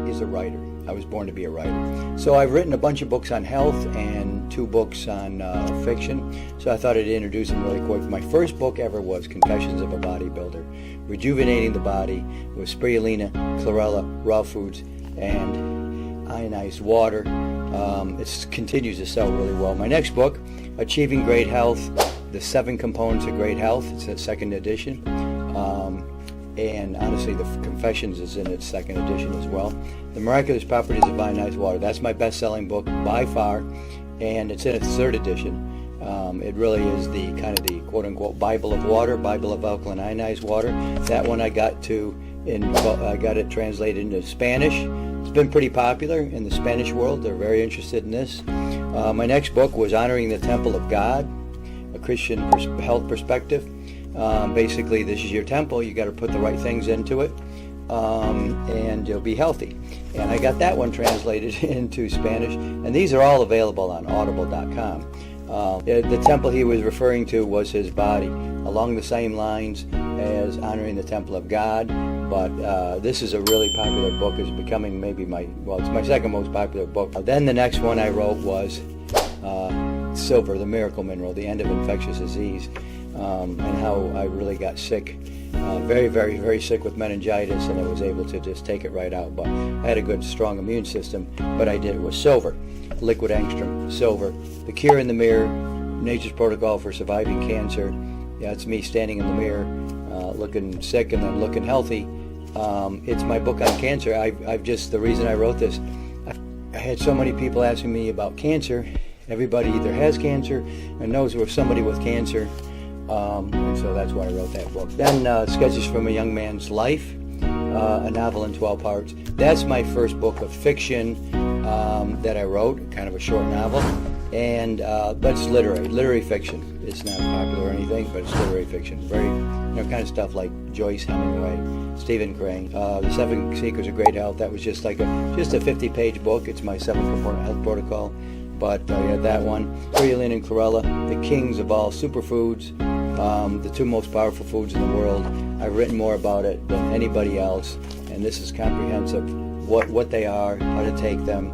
is a writer. I was born to be a writer. So I've written a bunch of books on health and 2 books on fiction. So I thought I'd introduce them really quick. My first book ever was Confessions of a Bodybuilder, rejuvenating the body with spirulina, chlorella, raw foods, and ionized water. It continues to sell really well. My next book, Achieving Great Health, The 7 Components of Great Health. It's a 2nd edition. And honestly, the Confessions is in its 2nd edition as well. The Miraculous Properties of Ionized Water. That's my best-selling book by far, and it's in its 3rd edition. It really is the kind of the quote-unquote Bible of water, Bible of alkaline ionized water. That one I got it translated into Spanish. It's been pretty popular in the Spanish world. They're very interested in this. My next book was Honoring the Temple of God, a Christian health perspective. Basically, this is your temple. You got to put the right things into it, and you'll be healthy. And I got that one translated into Spanish, and these are all available on audible.com. The temple he was referring to was his body, along the same lines as Honoring the Temple of God. But this is a really popular book. It's becoming maybe it's my 2nd most popular book. Then the next one I wrote was Silver, the Miracle Mineral, the End of Infectious Disease. And how I really got sick, very, very, very sick with meningitis, and I was able to just take it right out. But I had a good, strong immune system, but I did it with silver, liquid angstrom, silver. The Cure in the Mirror, Nature's Protocol for Surviving Cancer. Yeah, it's me standing in the mirror, looking sick and then looking healthy. It's my book on cancer. The reason I wrote this, I had so many people asking me about cancer. Everybody either has cancer or knows of somebody with cancer. And so that's why I wrote that book. Then Sketches from a Young Man's Life, a novel in 12 parts. That's my first book of fiction that I wrote, kind of a short novel, and but it's literary fiction. It's not popular or anything, but it's literary fiction. Very, kind of stuff like Joyce Hemingway, Stephen Crane. The 7 Secrets of Great Health. That was just a 50-page book. It's my 7-component health protocol. But that one, Spirulina and chlorella, the kings of all superfoods, the 2 most powerful foods in the world. I've written more about it than anybody else, and this is comprehensive. What they are, how to take them.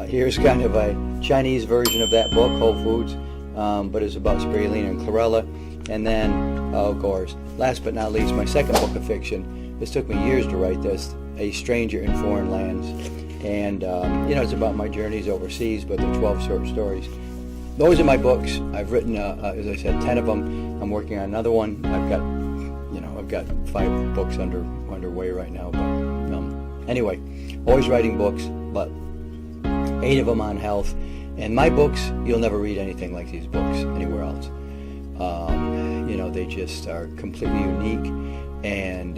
Here's kind of a Chinese version of that book, Whole Foods, but it's about spirulina and chlorella. And then, of course, last but not least, my 2nd book of fiction. This took me years to write this, A Stranger in Foreign Lands. And, it's about my journeys overseas, but they're 12 short stories. Those are my books. I've written, as I said, 10 of them. I'm working on another one. I've got 5 books underway right now. But anyway, always writing books, but 8 of them on health. And my books, you'll never read anything like these books anywhere else. They just are completely unique. And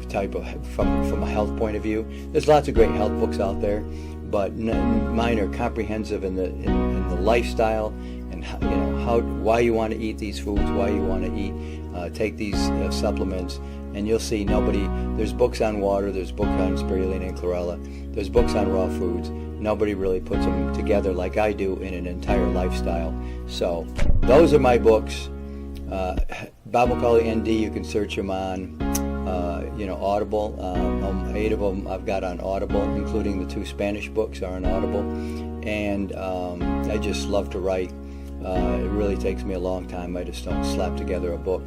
type of from a health point of view, there's lots of great health books out there, but mine are comprehensive in the lifestyle and why you want to eat these foods, why you want to take these supplements. And you'll see there's books on water, there's books on spirulina and chlorella, there's books on raw foods. Nobody really puts them together like I do in an entire lifestyle. So those are my books. Bob McCauley ND, you can search them on, Audible. 8 of them I've got on Audible, including the 2 Spanish books are on Audible. And I just love to write. It really takes me a long time. I just don't slap together a book.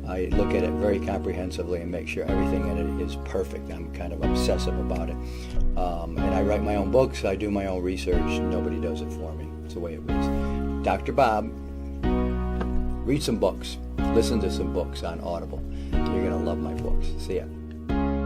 I look at it very comprehensively and make sure everything in it is perfect. I'm kind of obsessive about it. And I write my own books. I do my own research. Nobody does it for me. It's the way it is. Dr. Bob. Read some books. Listen to some books on Audible. You're going to love my books. See ya.